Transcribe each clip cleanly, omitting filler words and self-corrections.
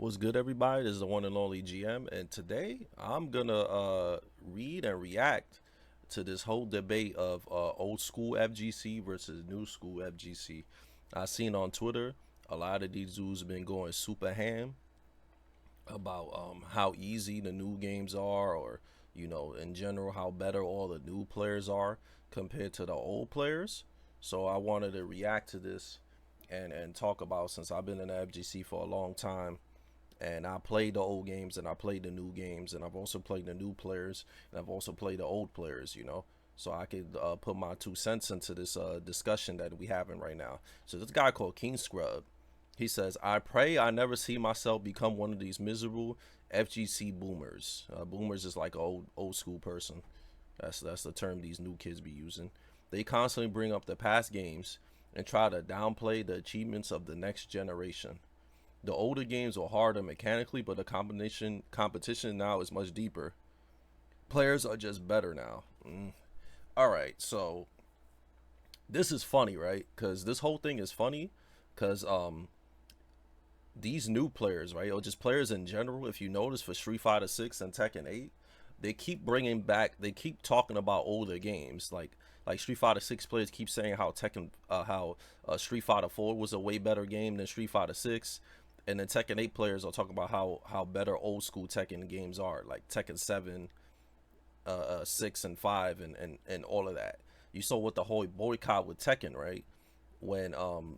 What's good, everybody? This is the one and only GM, and today I'm gonna read and react to this whole debate of old school FGC versus new school FGC. I seen on Twitter a lot of these dudes have been going super ham about how easy the new games are, or in general how better all the new players are compared to the old players. So I wanted to react to this and talk about, since I've been in the FGC for a long time and I played the old games and I played the new games, and I've also played the new players and I've also played the old players. So I could put my 2 cents into this discussion that we having right now. So this guy called King Scrub, he says, I pray I never see myself become one of these miserable FGC boomers. Boomers is like an old school person. That's the term these new kids be using. They constantly bring up the past games and try to downplay the achievements of the next generation. The older games were harder mechanically, but the competition now is much deeper. Players are just better now. All right, so this is funny, right? Because this whole thing is funny because these new players, right, or just players in general, if you notice for Street Fighter 6 and Tekken 8, they keep talking about older games. Like Street Fighter 6 players keep saying how Street Fighter 4 was a way better game than Street Fighter 6. And then Tekken 8 players are talking about how better old school Tekken games are, like Tekken 7, 6 and 5, and all of that. You saw what the whole boycott with Tekken, right? When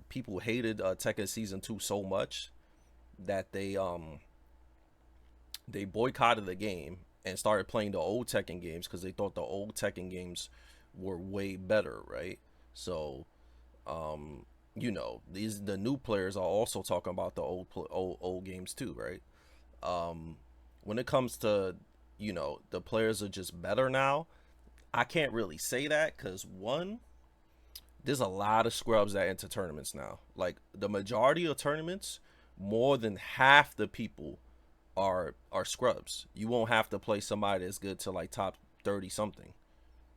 people hated Tekken Season 2 so much that they boycotted the game and started playing the old Tekken games because they thought the old Tekken games were way better, right? So the new players are also talking about the old games too, right? When it comes to the players are just better now, I can't really say that because one, there's a lot of scrubs that enter tournaments now. Like the majority of tournaments, more than half the people are scrubs. You won't have to play somebody that's good to like top 30 something.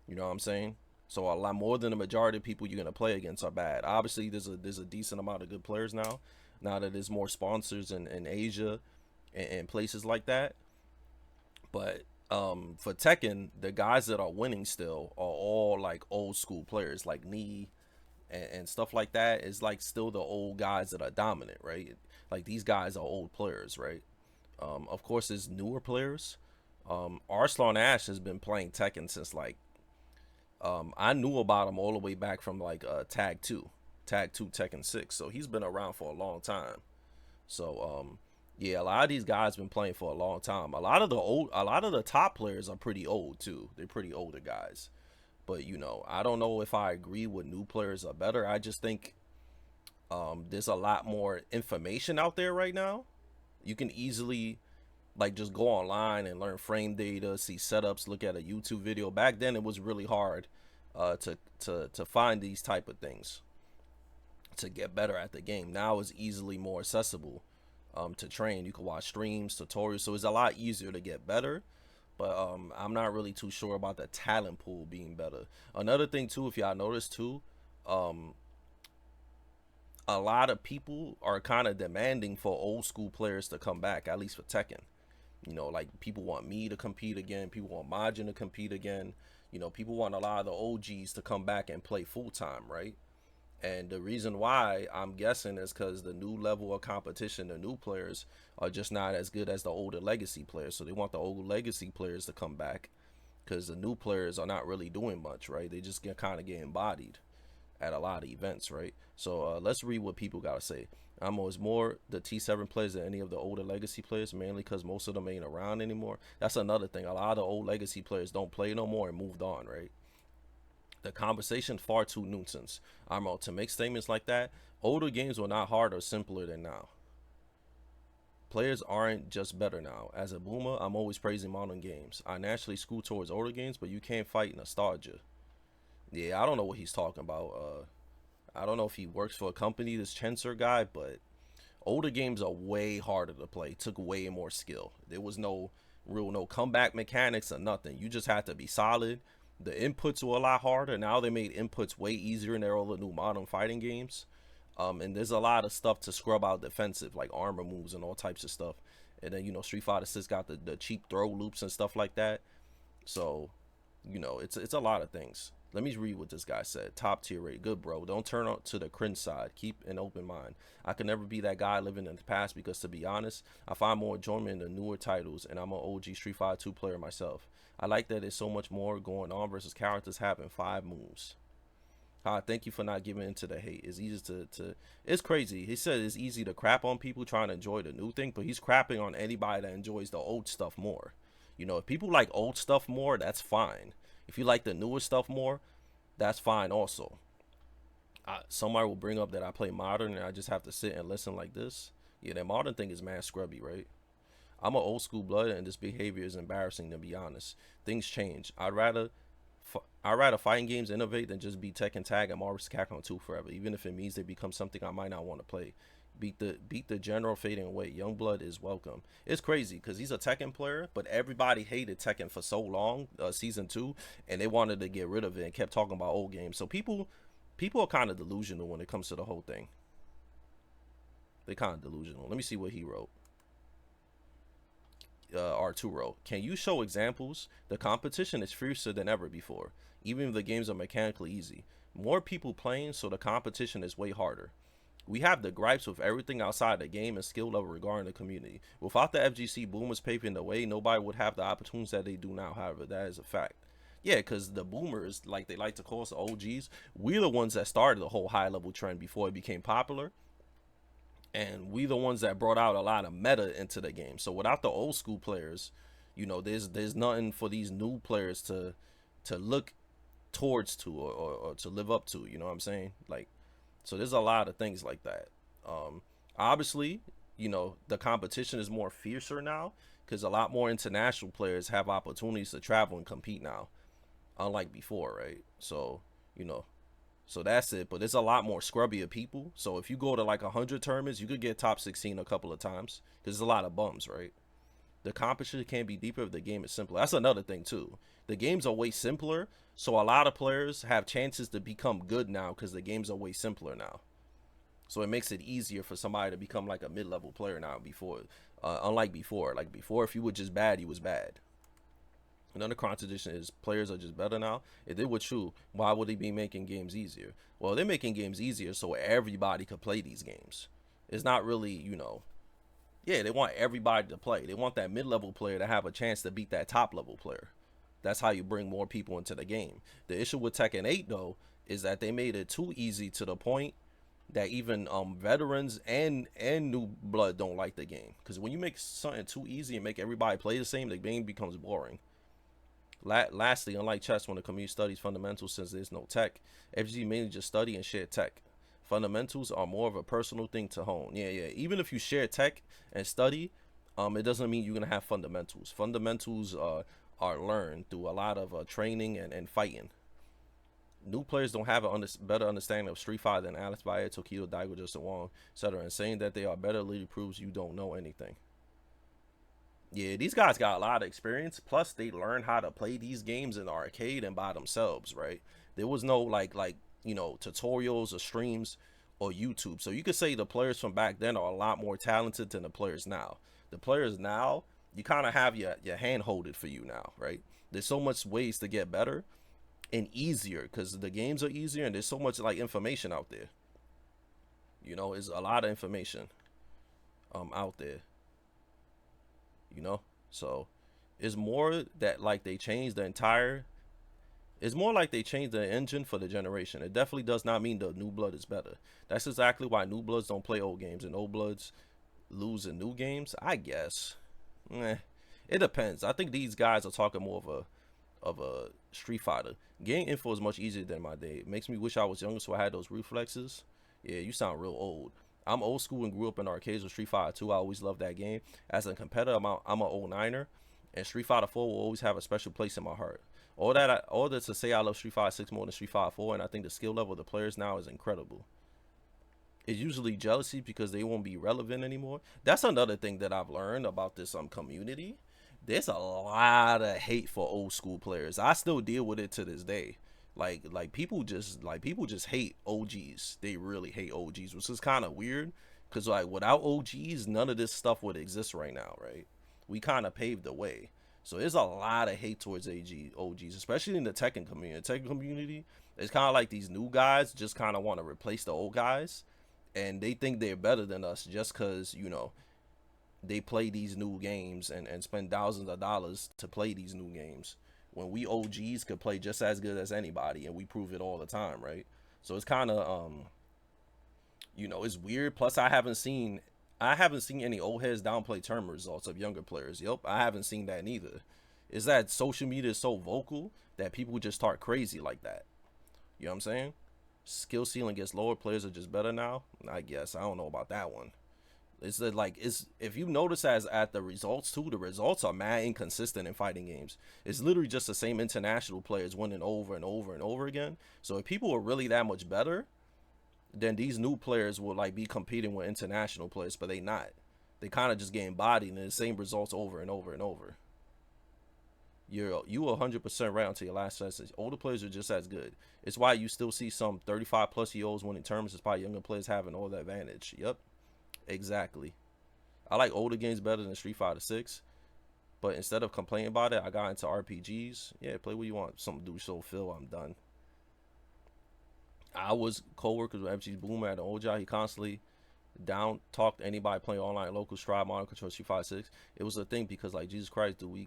You know what I'm saying? So a lot more than the majority of people you're gonna play against are bad. Obviously, there's a decent amount of good players now. Now that there's more sponsors in Asia and places like that. But for Tekken, the guys that are winning still are all like old school players, like Nee and stuff like that. Is like still the old guys that are dominant, right? Like these guys are old players, right? Of course, there's newer players. Arslan Ash has been playing Tekken since like I knew about him all the way back from like Tag 2 Tekken 6. So he's been around for a long time. So yeah, a lot of these guys been playing for a long time. A lot of the top players are pretty old too. They're pretty older guys. But I don't know if I agree with new players are better. I just think there's a lot more information out there right now. You can easily like just go online and learn frame data, see setups, look at a YouTube video. Back then, it was really hard to find these type of things to get better at the game. Now it's easily more accessible to train. You can watch streams, tutorials, so it's a lot easier to get better. But I'm not really too sure about the talent pool being better. Another thing too, if y'all notice too, a lot of people are kind of demanding for old school players to come back, at least for Tekken. Like people want me to compete again. People want Majin to compete again. People want a lot of the OGs to come back and play full time, right? And the reason why I'm guessing is because the new level of competition, the new players are just not as good as the older legacy players. So they want the old legacy players to come back because the new players are not really doing much, right? They just kind of get embodied at a lot of events, right? So let's read what people gotta say. I'm always more the T7 players than any of the older legacy players, mainly because most of them ain't around anymore. That's another thing. A lot of the old legacy players don't play no more and moved on, right? The conversation far too nuisance. To make statements like that, older games were not harder or simpler than now. Players aren't just better now. As a boomer, I'm always praising modern games. I naturally scoot towards older games, but you can't fight nostalgia. Yeah, I don't know what he's talking about. I don't know if he works for a company, this Chensor guy, but older games are way harder to play. It took way more skill. There was no comeback mechanics or nothing. You just had to be solid. The inputs were a lot harder. Now they made inputs way easier in all the new modern fighting games. And there's a lot of stuff to scrub out defensive, like armor moves and all types of stuff. And then Street Fighter 6 got the cheap throw loops and stuff like that. So it's a lot of things. Let me read what this guy said. Top tier rate, good bro. Don't turn on to the cringe side. Keep an open mind. I can never be that guy living in the past because, to be honest, I find more enjoyment in the newer titles, and I'm an OG Street Fighter 2 player myself. I like that there's so much more going on versus characters having 5 moves. Thank you for not giving into the hate. It's easy to it's crazy. He said it's easy to crap on people trying to enjoy the new thing, but he's crapping on anybody that enjoys the old stuff more. If people like old stuff more, that's fine. If you like the newer stuff more, that's fine also. Somebody will bring up that I play modern and I just have to sit and listen like this. Yeah, that modern thing is mad scrubby, right? I'm an old school blood and this behavior is embarrassing, to be honest. Things change. I'd rather fighting games innovate than just be Tekken Tag and Marvel vs. Capcom 2 forever, even if it means they become something I might not want to play. Beat the general fading away. Youngblood is welcome. It's crazy because he's a Tekken player, but everybody hated Tekken for so long, season 2, and they wanted to get rid of it and kept talking about old games. So people are kind of delusional when it comes to the whole thing. They kind of delusional. Let me see what he wrote. R2 wrote, can you show examples? The competition is fiercer than ever before, even if the games are mechanically easy. More people playing, so the competition is way harder. We have the gripes with everything outside the game and skill level regarding the community. Without the FGC boomers paving the way, nobody would have the opportunities that they do now. However, that is a fact. Yeah, because the boomers, like they like to call us the OGs, we're the ones that started the whole high level trend before it became popular. And we the ones that brought out a lot of meta into the game. So without the old school players, there's nothing for these new players to look towards to or to live up to. You know what I'm saying? Like, so there's a lot of things like that. Obviously, the competition is more fiercer now because a lot more international players have opportunities to travel and compete now, unlike before, right? So so that's it. But there's a lot more scrubbier people. So if you go to like 100 tournaments, you could get top 16 a couple of times because there's a lot of bums, right? The competition can be deeper if the game is simpler. That's another thing too. The games are way simpler, so a lot of players have chances to become good now because the games are way simpler now. So it makes it easier for somebody to become like a mid-level player now. Unlike before, if you were just bad, you was bad. Another contradiction is players are just better now. If they were true, why would they be making games easier? Well, they're making games easier so everybody could play these games. It's not really, yeah, they want everybody to play. They want that mid-level player to have a chance to beat that top-level player. That's how you bring more people into the game. The issue with Tekken 8, though, is that they made it too easy to the point that even veterans and new blood don't like the game. Because when you make something too easy and make everybody play the same, the game becomes boring. Lastly, unlike chess, when the community studies fundamentals since there's no tech, FGC mainly just study and share tech. Fundamentals are more of a personal thing to hone. Yeah. Even if you share tech and study, it doesn't mean you're going to have fundamentals. Fundamentals are learned through a lot of training and fighting. New players don't have a better understanding of Street Fighter than Alex Bayer, Tokido, Daigo, Justin Wong, etc. And saying that they are better literally proves you don't know anything. Yeah, these guys got a lot of experience. Plus, they learned how to play these games in the arcade and by themselves, right? There was no tutorials or streams or YouTube. So you could say the players from back then are a lot more talented than the players now. The players now, you kind of have your hand holded for you now, right? There's so much ways to get better and easier because the games are easier and there's so much information out there. It's a lot of information out there. So it's more that they changed the entire, it's more like they changed the engine for the generation. It definitely does not mean the new blood is better. That's exactly why new bloods don't play old games and old bloods lose in new games, I guess. It depends. I think these guys are talking more of a Street Fighter. Getting info is much easier than my day. It makes me wish I was younger so I had those reflexes. Yeah, you sound real old. I'm old school and grew up in arcades with Street Fighter 2. I always loved that game. As a competitor, I'm an old niner, and Street Fighter 4 will always have a special place in my heart. All that to say I love Street Fighter 6 more than Street Fighter 4, and I think the skill level of the players now is incredible. It's usually jealousy because they won't be relevant anymore. That's another thing that I've learned about this community. There's a lot of hate for old school players. I still deal with it to this day. Like people just hate OGs. They really hate OGs, which is kind of weird because like without OGs, none of this stuff would exist right now, right? We kind of paved the way. So there's a lot of hate towards OGs, especially in the Tekken community. The Tekken community, it's kind of like these new guys just kind of want to replace the old guys, and they think they're better than us just because they play these new games and spend thousands of dollars to play these new games when we OGs could play just as good as anybody and we prove it all the time, right? So it's kind of it's weird. Plus I haven't seen any old heads downplay tournament results of younger players. Yep, I haven't seen that neither. Is that social media is so vocal that people just start crazy like that? You know what I'm saying? Skill ceiling gets lower, players are just better now. I guess I don't know about that one. It's that like it's if you notice as at the results too, the results are mad inconsistent in fighting games. It's literally just the same international players winning over and over and over again. So if people are really that much better, then these new players will like be competing with international players, but they not. They kind of just getting bodied in the same results over and over and over. You 100% right until your last session. Older players are just as good. It's why you still see some 35 plus year olds winning tournaments despite younger players having all the advantage. Yep, exactly. I like older games better than Street Fighter 6, but instead of complaining about it, I got into RPGs. Yeah, play what you want. Something to do so Phil, I'm done. I was co-workers with FG's Boomer at an old job. He constantly down talked to anybody playing online local stride modern control Street Fighter 6. It was a thing because like Jesus Christ, dude, we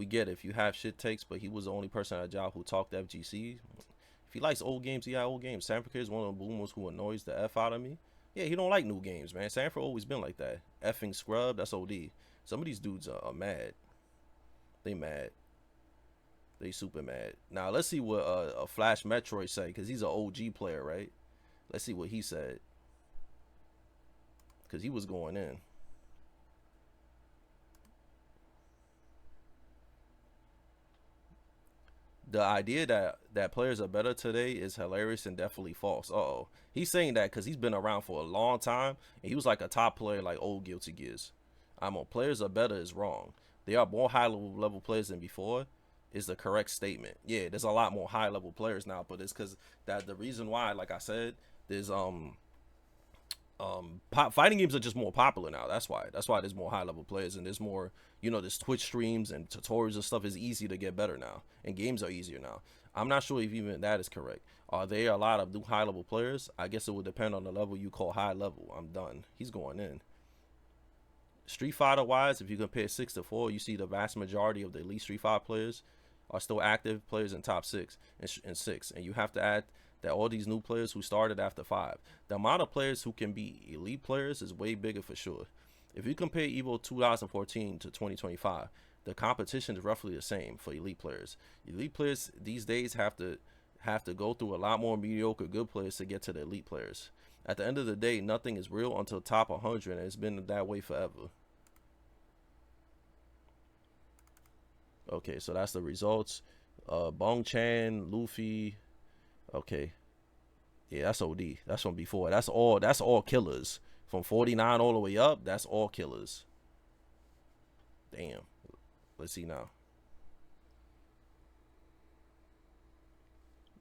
get it if you have shit takes, but he was the only person at a job who talked to FGC. If he likes old games, he had old games. Sanford is one of the boomers who annoys the F out of me. Yeah, he don't like new games, man. Sanford always been like that. Effing scrub, that's OD. Some of these dudes are mad. They mad. They super mad. Now let's see what a Flash Metroid say, because he's an OG player, right? Let's see what he said, because he was going in. The idea that players are better today is hilarious and definitely false. Uh-oh. He's saying that because he's been around for a long time, and he was like a top player like old Guilty Gears. I'm on players are better is wrong. They are more high level players than before is the correct statement. Yeah, there's a lot more high level players now, but it's because that the reason why, like I said, there's fighting games are just more popular now. That's why there's more high level players, and there's more, there's Twitch streams and tutorials and stuff. Is easy to get better now, and games are easier now. I'm not sure if even that is correct. Are there a lot of new high level players? I guess it would depend on the level you call high level. I'm done. He's going in. Street Fighter wise, if you compare 6 to 4, you see the vast majority of the elite Street Fighter players are still active players in top 6 and you have to add that all these new players who started after 5. The amount of players who can be elite players is way bigger for sure. If you compare Evo 2014 to 2025, the competition is roughly the same for elite players. Elite players these days have to go through a lot more mediocre good players to get to the elite players. At the end of the day, nothing is real until top 100, and it's been that way forever. Okay, so that's the results. Bong Chan, Luffy. Okay, yeah, that's OD. That's from before. That's all killers. From 49 all the way up, that's all killers. Damn. Let's see now.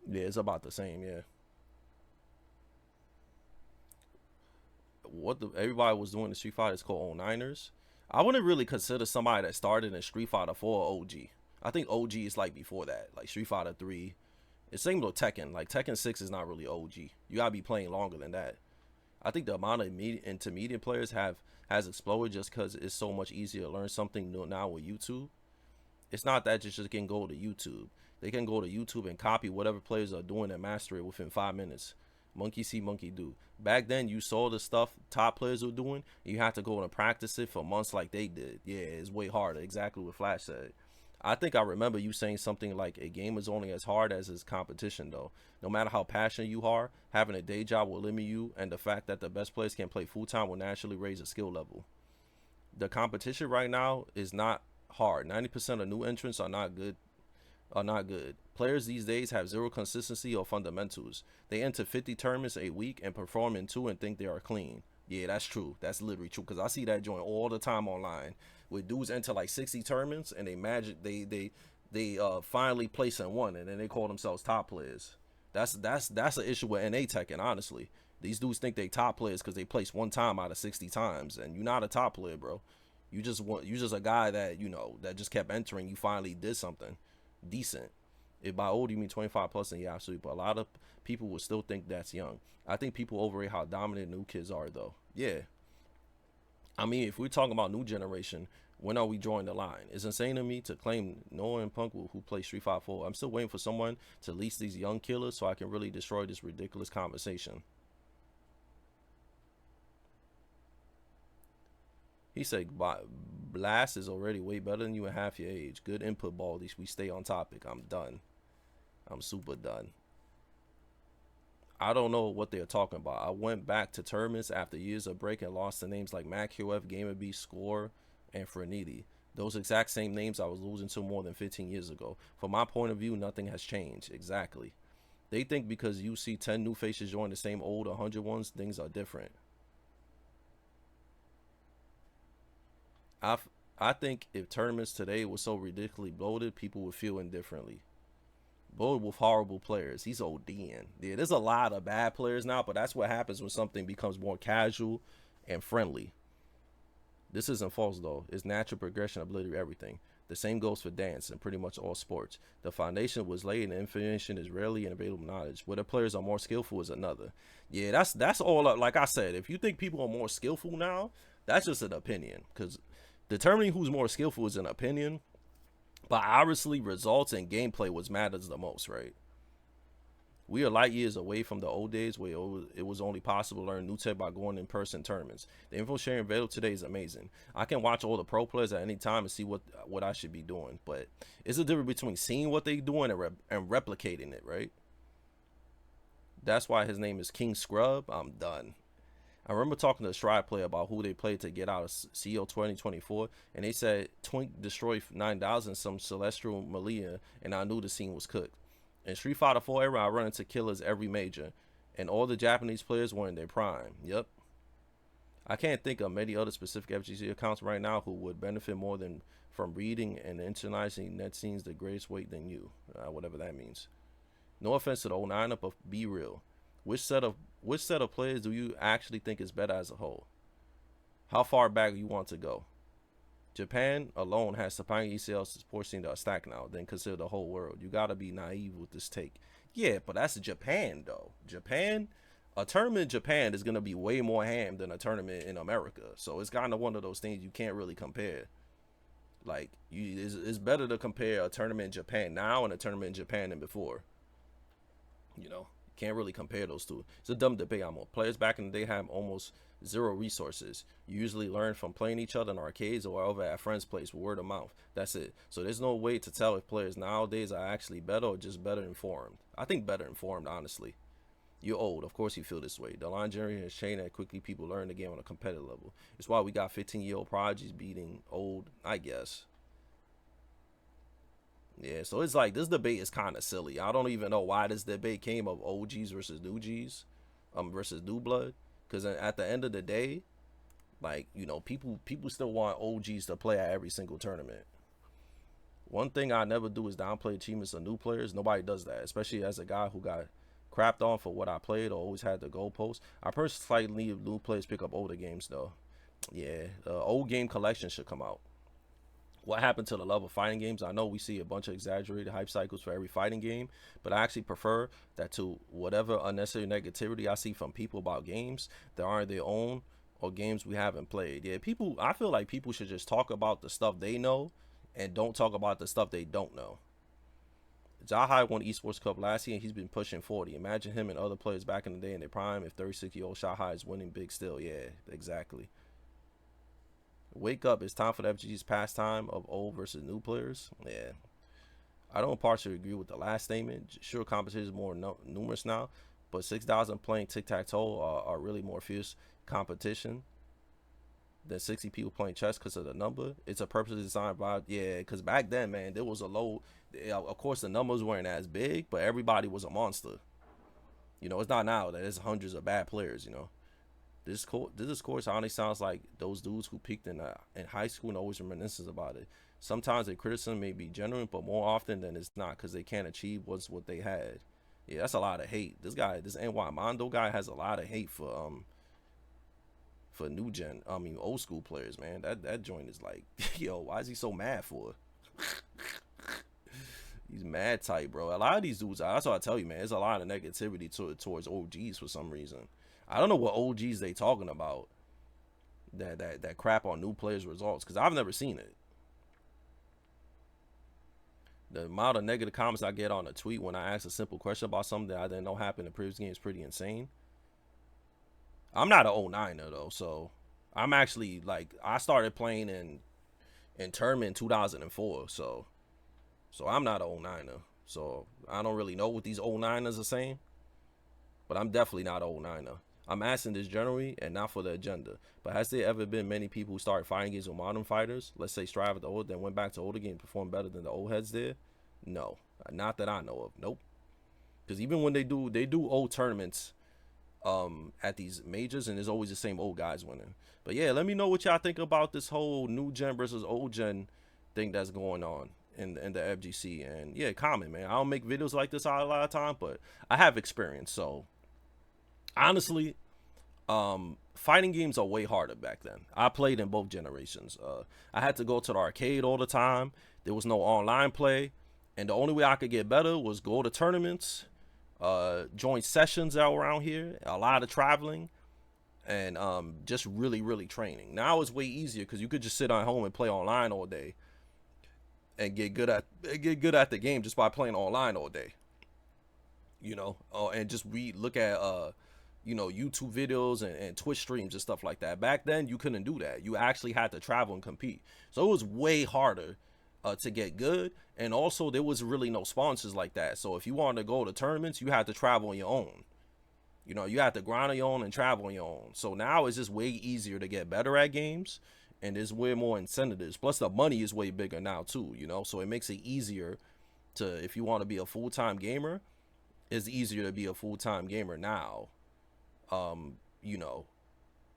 Yeah, it's about the same, yeah. What everybody was doing in Street Fighter is called 09ers. I wouldn't really consider somebody that started in Street Fighter 4 OG. I think OG is like before that, like Street Fighter 3. It's same with Tekken. Like Tekken 6 is not really OG. You gotta be playing longer than that. I think the amount of intermediate players has exploded just because it's so much easier to learn something new now with YouTube. It's not that just can go to YouTube. They can go to YouTube and copy whatever players are doing and master it within 5 minutes. Monkey see, monkey do. Back then, you saw the stuff top players were doing. You had to go and practice it for months like they did. Yeah, it's way harder. Exactly what Flash said. I think I remember you saying something like a game is only as hard as its competition, though. No matter how passionate you are, having a day job will limit you, and the fact that the best players can play full time will naturally raise the skill level. The competition right now is not hard. 90% of new entrants are not good. Players these days have zero consistency or fundamentals. They enter 50 tournaments a week and perform in 2 and think they are clean. Yeah, that's true. That's literally true because I see that joint all the time online. Where dudes enter like 60 tournaments and they they finally place in one, and then they call themselves top players. That's an issue with NA Tekken, honestly. These dudes think they top players because they place one time out of 60 times, and you're not a top player, bro. You just a guy that that just kept entering. You finally did something decent. If by old you mean 25 plus, then yeah, absolutely. But a lot of people would still think that's young. I think people overrate how dominant new kids are, though. Yeah, I mean, if we're talking about new generation, when are we drawing the line? It's insane to me to claim Noah and Punk who play Street Fighter 4. I'm still waiting for someone to lease these young killers so I can really destroy this ridiculous conversation. He said, Blast is already way better than you in half your age. Good input, Baldies. We stay on topic. I'm done. I'm super done. I don't know what they're talking about. I went back to tournaments after years of break and lost to names like MacQF, GamerB, Score, and Frenity. Those exact same names I was losing to more than 15 years ago. From my point of view, nothing has changed. Exactly. They think because you see 10 new faces join the same old 100 ones, things are different. I I think if tournaments today were so ridiculously bloated, people would feel indifferently. Bloated with horrible players. He's ODing. Yeah, there's a lot of bad players now, but that's what happens when something becomes more casual and friendly. This isn't false though. It's natural progression of literally everything. The same goes for dance and pretty much all sports. The foundation was laid and information is rarely in available knowledge. Whether players are more skillful is another. Yeah, that's all. Like I said, if you think people are more skillful now, that's just an opinion. Because determining who's more skillful is an opinion, but obviously results and gameplay was matters the most, right? We are light years away from the old days where it was only possible to learn new tech by going in person tournaments. The info sharing available today is amazing. I can watch all the pro players at any time and see what I should be doing. But it's a difference between seeing what they're doing and replicating it, right? That's why his name is King Scrub. I'm done. I remember talking to a Stride player about who they played to get out of CO 2024, and they said Twink destroyed 9,000 some Celestial Malia, and I knew the scene was cooked. In Street Fighter 4 era, I run into killers every major, and all the Japanese players were in their prime. Yep. I can't think of many other specific FGC accounts right now who would benefit more than from reading and internalizing net scenes the greatest weight than you, whatever that means. No offense to the 09 up, but be real. Which set of players do you actually think is better as a whole? How far back do you want to go? Japan alone has Sapang ECL support scene to stack now, then consider the whole world. You gotta be naive with this take. Yeah, but that's Japan though. A tournament in Japan is gonna be way more ham than a tournament in America. So it's kind of one of those things you can't really compare. Like, it's better to compare a tournament in Japan now and a tournament in Japan than before. You know, can't really compare those two. It's a dumb debate. Players back in the day have almost zero resources. You usually learn from playing each other in arcades or over at friends' place with word of mouth. That's it. So there's no way to tell if players nowadays are actually better or just better informed. I think better informed, honestly. You're old, of course you feel this way. The line generation has changed and quickly people learn the game on a competitive level. It's why we got 15-year-old prodigies beating old, I guess. Yeah, so it's like this debate is kind of silly. I don't even know why this debate came of OGs versus new Gs, versus new blood. Because at the end of the day, like, people still want OGs to play at every single tournament. One thing I never do is downplay achievements of new players. Nobody does that, especially as a guy who got crapped on for what I played or always had the goalpost. I personally slightly leave new players pick up older games though. Yeah, old game collection should come out. What happened to the love of fighting games? I know we see a bunch of exaggerated hype cycles for every fighting game, but I actually prefer that to whatever unnecessary negativity I see from people about games that aren't their own or games we haven't played. Yeah, I feel like people should just talk about the stuff they know and don't talk about the stuff they don't know. Jahai won Esports Cup last year and he's been pushing 40. Imagine him and other players back in the day in their prime if 36-year-old Jahai is winning big still. Yeah, exactly. Wake up, it's time for the FGC's pastime of old versus new players. Yeah. I don't partially agree with the last statement. Sure, competition is more numerous now, but 6,000 playing tic-tac-toe are really more fierce competition than 60 people playing chess because of the number. It's a purposely designed by, yeah, because back then, man, there was a low, of course the numbers weren't as big, but everybody was a monster. It's not now that there's hundreds of bad players. This course honestly sounds like those dudes who peaked in high school and always reminisces about it. Sometimes the criticism may be genuine, but more often than it's not, because they can't achieve what they had. Yeah, that's a lot of hate. This NY Mondo guy has a lot of hate for new gen. I mean, old school players, man. That joint is like, yo, why is he so mad for? He's mad tight, bro. A lot of these dudes, that's what I tell you, man. There's a lot of negativity towards OGs for some reason. I don't know what OGs they talking about that crap on new players' results, because I've never seen it. The amount of negative comments I get on a tweet when I ask a simple question about something that I didn't know happened in the previous game is pretty insane. I'm not an 09er though, so I'm actually like, I started playing in tournament in 2004, so I'm not an 09er. So I don't really know what these 09ers are saying, but I'm definitely not an 09er. I'm asking this generally and not for the agenda. But has there ever been many people who started fighting games with modern fighters, let's say Strive at the old, then went back to older games and performed better than the old heads did? No, not that I know of. Nope. Because even when they do old tournaments at these majors, and there's always the same old guys winning. But yeah, let me know what y'all think about this whole new gen versus old gen thing that's going on in the FGC. And yeah, comment, man. I don't make videos like this a lot of time, but I have experience. So honestly, fighting games are way harder back then. I played in both generations. I had to go to the arcade all the time. There was no online play, and the only way I could get better was go to tournaments, join sessions out around here, a lot of traveling, and just really training. Now it's way easier because you could just sit at home and play online all day and get good at the game just by playing online all day. And just look at YouTube videos and Twitch streams and stuff like that. Back then, you couldn't do that. You actually had to travel and compete. So it was way harder to get good. And also, there was really no sponsors like that. So if you wanted to go to tournaments, you had to travel on your own. You had to grind on your own and travel on your own. So now it's just way easier to get better at games. And there's way more incentives. Plus, the money is way bigger now, too. So it makes it easier to, if you want to be a full-time gamer, it's easier to be a full-time gamer now.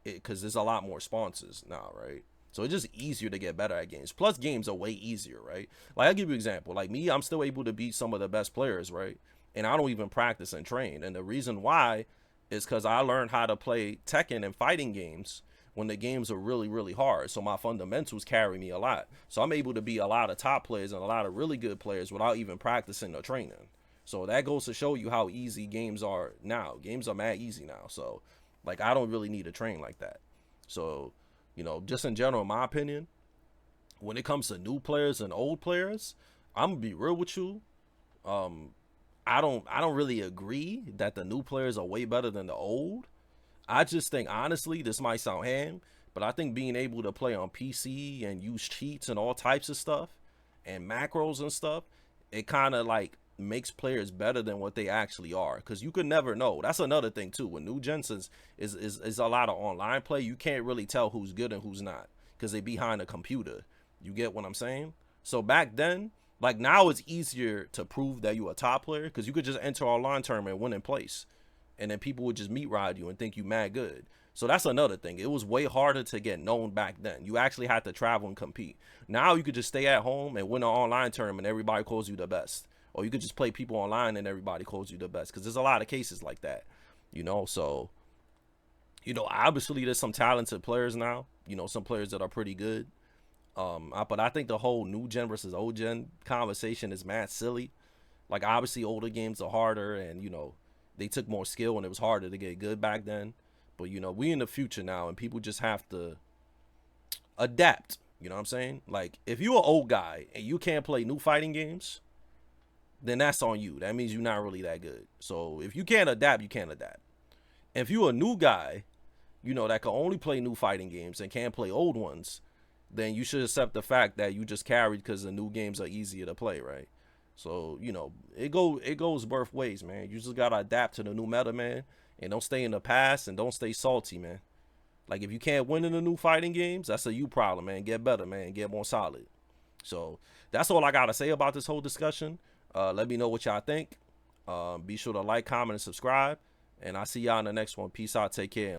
Because there's a lot more sponsors now, right? So it's just easier to get better at games. Plus, games are way easier, right? Like, I'll give you an example. Like me, I'm still able to beat some of the best players, right? And I don't even practice and train. And the reason why is because I learned how to play Tekken and fighting games when the games are really hard. So my fundamentals carry me a lot. So I'm able to beat a lot of top players and a lot of really good players without even practicing or training. So that goes to show you how easy games are now. Games are mad easy now. So, like, I don't really need to train like that. So, just in general, in my opinion, when it comes to new players and old players, I'm gonna be real with you. I don't really agree that the new players are way better than the old. I just think, honestly, this might sound ham, but I think being able to play on PC and use cheats and all types of stuff and macros and stuff, it kind of like makes players better than what they actually are, because you could never know. That's another thing too. With new gens is a lot of online play. You can't really tell who's good and who's not because they behind a computer. You get what I'm saying? So back then, like, now it's easier to prove that you're a top player because you could just enter online tournament and win in place, and then people would just meet ride you and think you mad good. So that's another thing. It was way harder to get known back then. You actually had to travel and compete. Now you could just stay at home and win an online tournament. Everybody calls you the best. Or you could just play people online and everybody calls you the best. Because there's a lot of cases like that. So, obviously there's some talented players now. Some players that are pretty good. But I think the whole new gen versus old gen conversation is mad silly. Like, obviously older games are harder and, they took more skill and it was harder to get good back then. But, we in the future now and people just have to adapt. You know what I'm saying? Like, if you're an old guy and you can't play new fighting games, then that's on you. That means you're not really that good. So if you can't adapt, you can't adapt. If you're a new guy, that can only play new fighting games and can't play old ones, then you should accept the fact that you just carried because the new games are easier to play, right? So, it goes both ways, man. You just gotta adapt to the new meta, man. And don't stay in the past and don't stay salty, man. Like, if you can't win in the new fighting games, that's a you problem, man. Get better, man. Get more solid. So that's all I gotta say about this whole discussion. Let me know what y'all think. Be sure to like, comment, and subscribe. And I'll see y'all in the next one. Peace out. Take care.